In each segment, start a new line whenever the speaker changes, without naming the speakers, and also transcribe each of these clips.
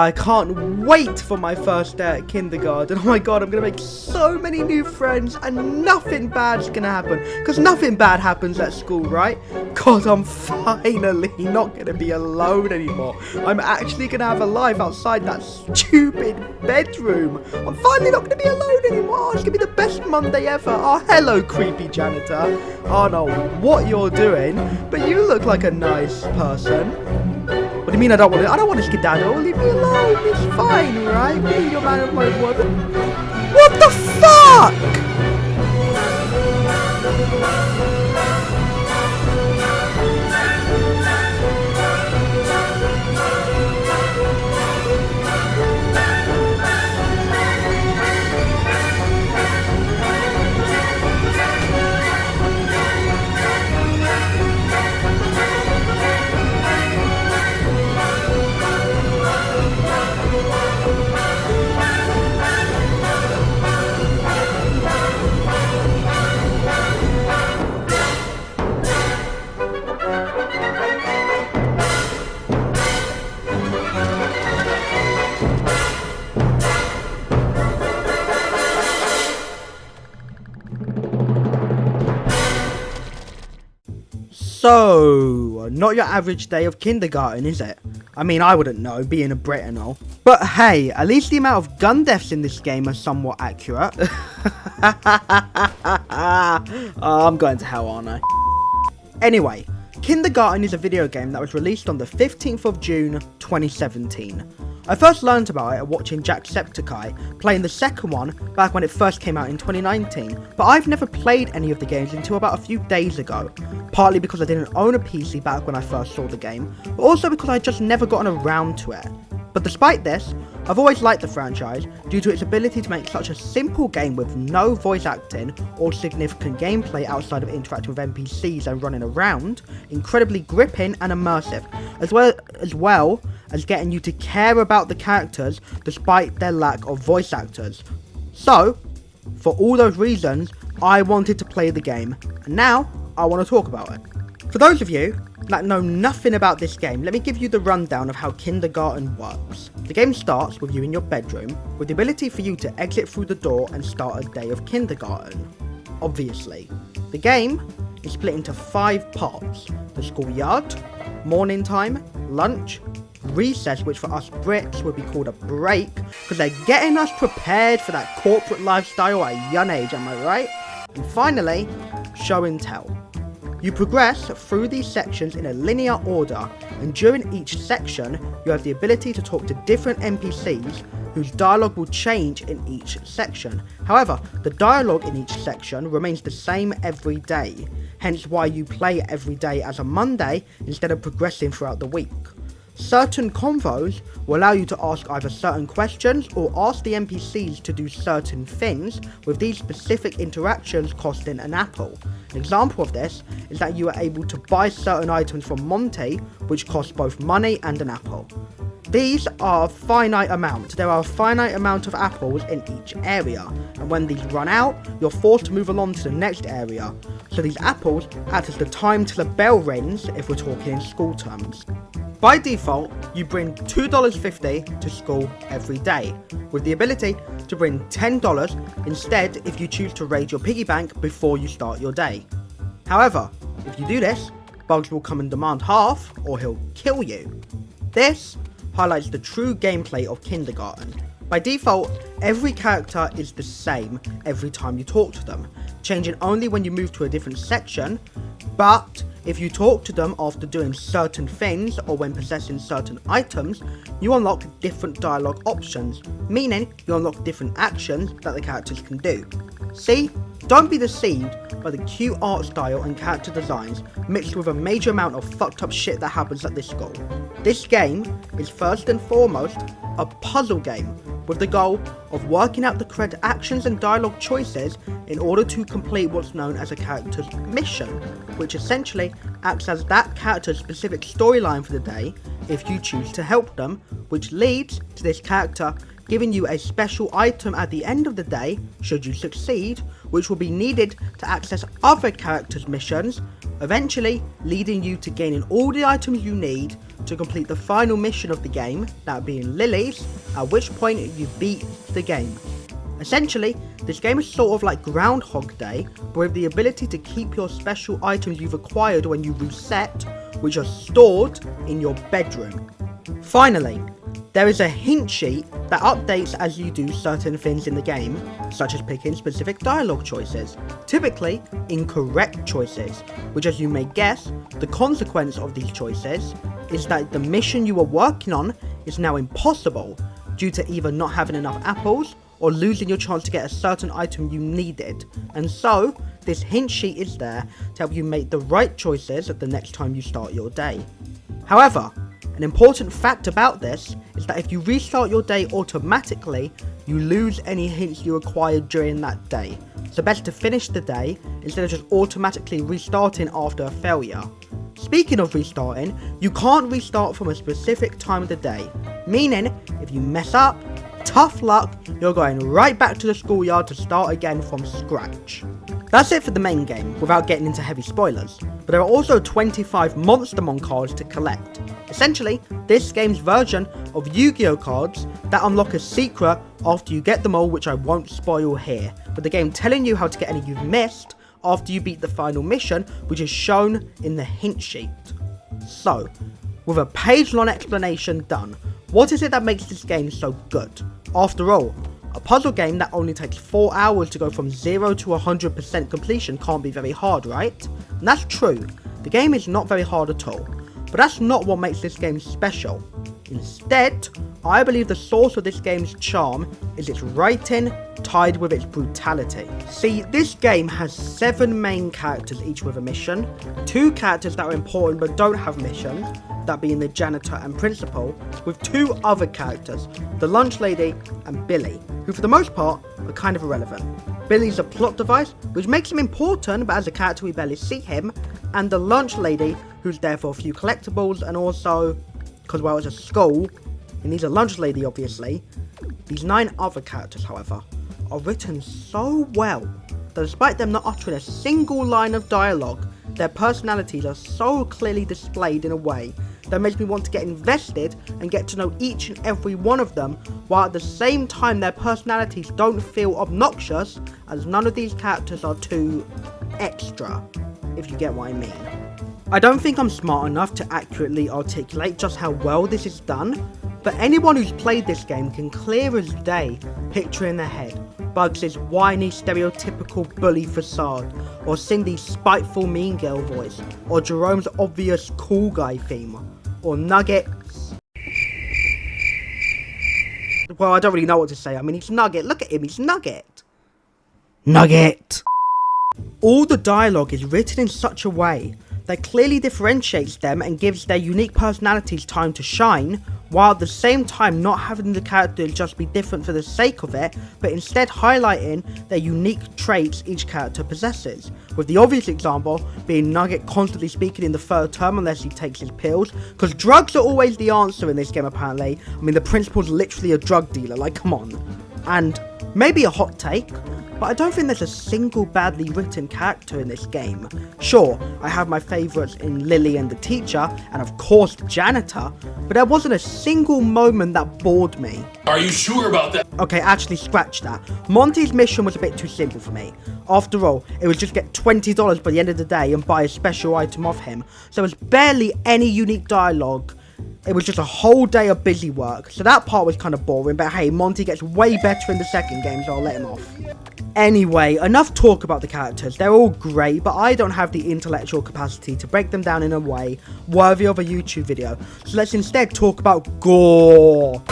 I can't wait for my first day at kindergarten. Oh my god, I'm gonna make so many new friends and nothing bad's gonna happen. Because nothing bad happens at school, right? God, I'm finally not gonna be alone anymore. I'm actually gonna have a life outside that stupid bedroom. I'm finally not gonna be alone anymore. Oh, it's gonna be the best Monday ever. Oh, hello, creepy janitor. I don't know what you're doing, but you look like a nice person. What do you mean I don't want to skedaddle? Leave me alone. It's fine, right? Me, your man of my word. What the fuck? So, not your average day of kindergarten, is it? I mean, I wouldn't know, being a Brit and all. But hey, at least the amount of gun deaths in this game are somewhat accurate. I'm going to hell, aren't I? Anyway, Kindergarten is a video game that was released on the 15th of June 2017. I first learned about it watching Jacksepticeye playing the second one back when it first came out in 2019, but I've never played any of the games until about a few days ago, partly because I didn't own a PC back when I first saw the game, but also because I just never gotten around to it. But despite this, I've always liked the franchise due to its ability to make such a simple game with no voice acting or significant gameplay outside of interacting with NPCs and running around, incredibly gripping and immersive, as well as getting you to care about the characters despite their lack of voice actors. So, for all those reasons, I wanted to play the game, and now I want to talk about it. For those of you that know nothing about this game, let me give you the rundown of how Kindergarten works. The game starts with you in your bedroom, with the ability for you to exit through the door and start a day of kindergarten. Obviously. The game is split into 5 parts: the schoolyard, morning time, lunch, recess, which for us Brits would be called a break, because they're getting us prepared for that corporate lifestyle at a young age, am I right? And finally, show and tell. You progress through these sections in a linear order, and during each section, you have the ability to talk to different NPCs whose dialogue will change in each section. However, the dialogue in each section remains the same every day, hence why you play every day as a Monday instead of progressing throughout the week. Certain convos will allow you to ask either certain questions or ask the NPCs to do certain things, with these specific interactions costing an apple. An example of this is that you are able to buy certain items from Monty, which cost both money and an apple. These are a finite amount. There are a finite amount of apples in each area, and when these run out, you're forced to move along to the next area. So these apples act as the time till the bell rings, if we're talking in school terms. By default, you bring $2.50 to school every day, with the ability to bring $10 instead if you choose to raid your piggy bank before you start your day. However, if you do this, Bugs will come and demand half, or he'll kill you. This highlights the true gameplay of Kindergarten. By default, every character is the same every time you talk to them, changing only when you move to a different section, but if you talk to them after doing certain things or when possessing certain items, you unlock different dialogue options, meaning you unlock different actions that the characters can do. See? Don't be deceived by the cute art style and character designs mixed with a major amount of fucked up shit that happens at this school. This game is first and foremost a puzzle game, with the goal of working out the correct actions and dialogue choices in order to complete what's known as a character's mission, which essentially acts as that character's specific storyline for the day if you choose to help them, which leads to this character giving you a special item at the end of the day should you succeed, which will be needed to access other characters' missions, eventually leading you to gaining all the items you need to complete the final mission of the game, that being Lily's, at which point you beat the game. Essentially, this game is sort of like Groundhog Day, but with the ability to keep your special items you've acquired when you reset, which are stored in your bedroom. Finally, there is a hint sheet that updates as you do certain things in the game, such as picking specific dialogue choices, typically incorrect choices, which, as you may guess, the consequence of these choices is that the mission you were working on is now impossible due to either not having enough apples or losing your chance to get a certain item you needed. And so, this hint sheet is there to help you make the right choices the next time you start your day. However, an important fact about this is that if you restart your day automatically, you lose any hints you acquired during that day. So best to finish the day instead of just automatically restarting after a failure. Speaking of restarting, you can't restart from a specific time of the day, meaning if you mess up, tough luck, you're going right back to the schoolyard to start again from scratch. That's it for the main game, without getting into heavy spoilers, but there are also 25 Monstermon cards to collect. Essentially, this game's version of Yu-Gi-Oh cards that unlock a secret after you get them all, which I won't spoil here, but the game telling you how to get any you've missed after you beat the final mission, which is shown in the hint sheet. So, with a page-long explanation done, what is it that makes this game so good? After all, a puzzle game that only takes 4 hours to go from 0 to 100% completion can't be very hard, right? And that's true, the game is not very hard at all, but that's not what makes this game special. Instead, I believe the source of this game's charm is its writing tied with its brutality. See, this game has 7 main characters, each with a mission, 2 characters that are important but don't have missions, that being the janitor and principal, with 2 other characters, the lunch lady and Billy, who for the most part are kind of irrelevant. Billy's a plot device, which makes him important, but as a character we barely see him, and the lunch lady, who's there for a few collectibles, and also, because well, it's a school, it needs a lunch lady obviously. These 9 other characters, however, are written so well that despite them not uttering a single line of dialogue, their personalities are so clearly displayed in a way that makes me want to get invested and get to know each and every one of them, while at the same time their personalities don't feel obnoxious, as none of these characters are too extra, if you get what I mean. I don't think I'm smart enough to accurately articulate just how well this is done, but anyone who's played this game can clear as day picture in their head Bugs' whiny stereotypical bully facade, or Cindy's spiteful mean girl voice, or Jerome's obvious cool guy theme, or Nugget's... Well, I don't really know what to say. I mean, he's Nugget. Look at him, he's Nugget. Nugget! All the dialogue is written in such a way that clearly differentiates them and gives their unique personalities time to shine, while at the same time not having the characters just be different for the sake of it, but instead highlighting their unique traits each character possesses, with the obvious example being Nugget constantly speaking in the third term unless he takes his pills, because drugs are always the answer in this game apparently. I mean, the principal's literally a drug dealer, like come on. And maybe a hot take, but I don't think there's a single badly written character in this game. Sure, I have my favourites in Lily and the teacher, and of course the janitor, but there wasn't a single moment that bored me.
Are you sure about that?
Okay, actually scratch that. Monty's mission was a bit too simple for me. After all, it was just get $20 by the end of the day and buy a special item off him, so there was barely any unique dialogue. It was just a whole day of busy work, so that part was kind of boring, but hey, Monty gets way better in the second game, so I'll let him off. Anyway, enough talk about the characters. They're all great, but I don't have the intellectual capacity to break them down in a way worthy of a YouTube video, so let's instead talk about gore.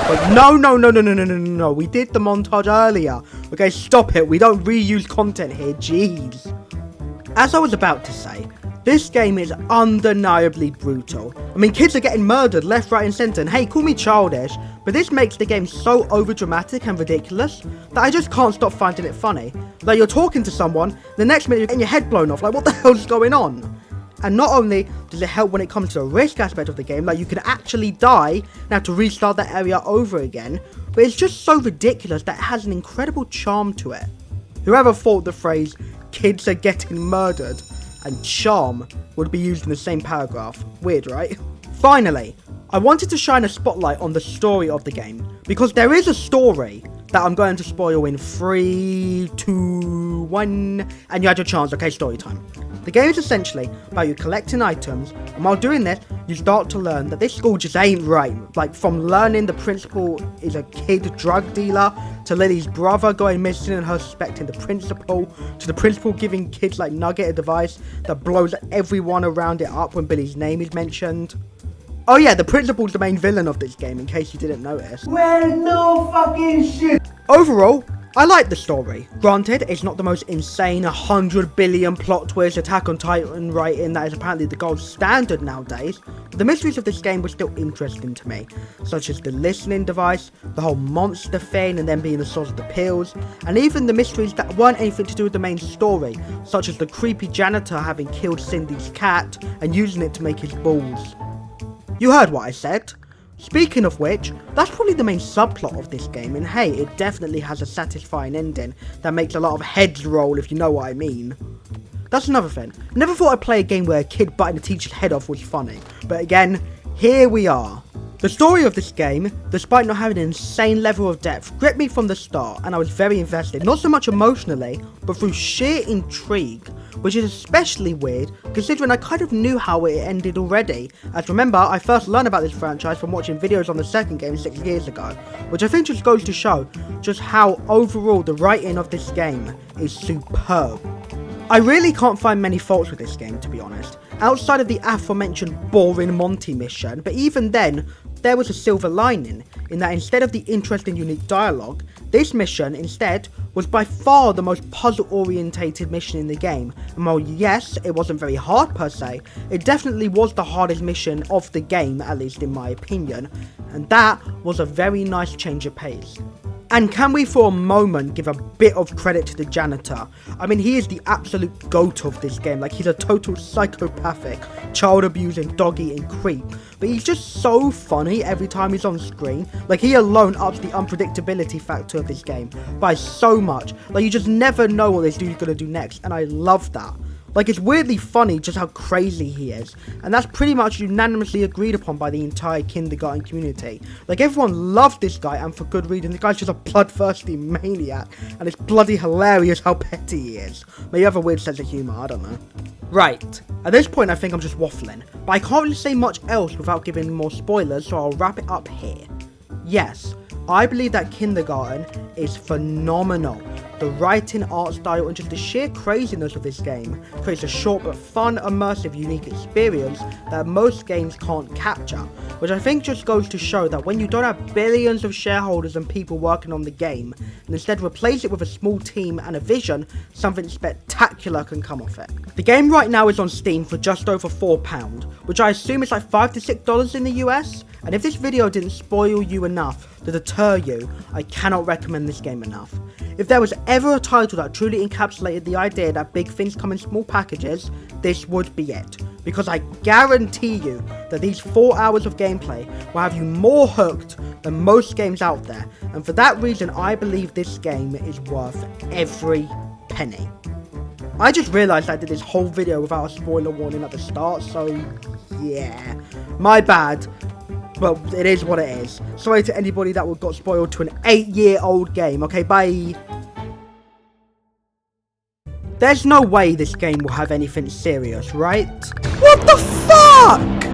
Wait, no, we did the montage earlier. Okay, stop it, we don't reuse content here, jeez. As I was about to say, this game is undeniably brutal. I mean, kids are getting murdered left, right and centre, and hey, call me childish, but this makes the game so overdramatic and ridiculous that I just can't stop finding it funny. Like, you're talking to someone, the next minute you're getting your head blown off, like what the hell's going on? And not only does it help when it comes to the risk aspect of the game, like you can actually die and have to restart that area over again, but it's just so ridiculous that it has an incredible charm to it. Whoever thought the phrase, kids are getting murdered, and charm would be used in the same paragraph. Weird, right? Finally, I wanted to shine a spotlight on the story of the game, because there is a story that I'm going to spoil in 3, 2, 1, and you had your chance. Okay, story time. The game is essentially about you collecting items, and while doing this, you start to learn that this school just ain't right. Like, from learning the principal is a kid drug dealer, to Lily's brother going missing and her suspecting the principal, to the principal giving kids like Nugget a device that blows everyone around it up when Billy's name is mentioned. Oh yeah, the principal's the main villain of this game, in case you didn't notice.
Well, no fucking shit.
Overall, I like the story. Granted, it's not the most insane 100 billion plot twist Attack on Titan writing that is apparently the gold standard nowadays, but the mysteries of this game were still interesting to me, such as the listening device, the whole monster thing and then being the source of the pills, and even the mysteries that weren't anything to do with the main story, such as the creepy janitor having killed Cindy's cat and using it to make his balls. You heard what I said. Speaking of which, that's probably the main subplot of this game, and hey, it definitely has a satisfying ending that makes a lot of heads roll, if you know what I mean. That's another thing. Never thought I'd play a game where a kid biting a teacher's head off was funny, but again, here we are. The story of this game, despite not having an insane level of depth, gripped me from the start, and I was very invested, not so much emotionally, but through sheer intrigue, which is especially weird, considering I kind of knew how it ended already, as remember, I first learned about this franchise from watching videos on the second game 6 years ago, which I think just goes to show just how overall the writing of this game is superb. I really can't find many faults with this game, to be honest, outside of the aforementioned boring Monty mission, but even then, there was a silver lining, in that instead of the interesting unique dialogue, this mission, instead, was by far the most puzzle-orientated mission in the game, and while yes, it wasn't very hard per se, it definitely was the hardest mission of the game, at least in my opinion, and that was a very nice change of pace. And can we for a moment give a bit of credit to the janitor? I mean, he is the absolute goat of this game. Like, he's a total psychopathic, child abusing, dog-eating creep. But he's just so funny every time he's on screen. Like, he alone ups the unpredictability factor of this game by so much. Like, you just never know what this dude's gonna do next, and I love that. Like, it's weirdly funny just how crazy he is, and that's pretty much unanimously agreed upon by the entire kindergarten community. Like, everyone loves this guy, and for good reason. The guy's just a bloodthirsty maniac, and it's bloody hilarious how petty he is. Maybe you have a weird sense of humour, I don't know. Right, at this point I think I'm just waffling, but I can't really say much else without giving more spoilers, so I'll wrap it up here. Yes, I believe that Kindergarten is phenomenal. The writing, art style, and just the sheer craziness of this game creates a short but fun, immersive, unique experience that most games can't capture, which I think just goes to show that when you don't have billions of shareholders and people working on the game, and instead replace it with a small team and a vision, something spectacular can come off it. The game right now is on Steam for just over £4, which I assume is like $5 to $6 in the US, and if this video didn't spoil you enough to deter you, I cannot recommend this game enough. If there was ever a title that truly encapsulated the idea that big things come in small packages, this would be it. Because I guarantee you that these 4 hours of gameplay will have you more hooked than most games out there, and for that reason I believe this game is worth every penny. I just realised I did this whole video without a spoiler warning at the start, so yeah, my bad. But it is what it is. Sorry to anybody that got spoiled to an 8-year-old game. Okay, bye. There's no way this game will have anything serious, right? What the fuck?